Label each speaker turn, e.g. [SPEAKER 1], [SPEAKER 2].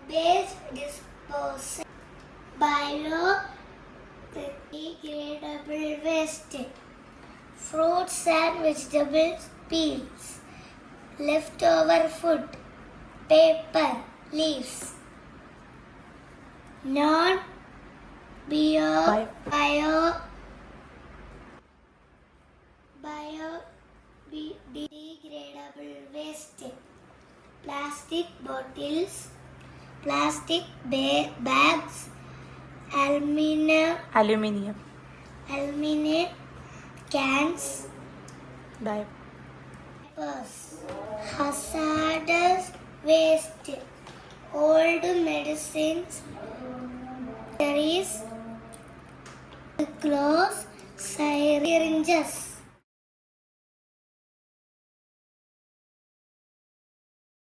[SPEAKER 1] Waste disposal. Biodegradable waste. Fruits and vegetables peels. Leftover food. Paper leaves. Biodegradable waste. Plastic bottles, plastic bags,
[SPEAKER 2] Aluminium.
[SPEAKER 1] aluminum cans,
[SPEAKER 2] Diapers.
[SPEAKER 1] hazardous waste, old medicines,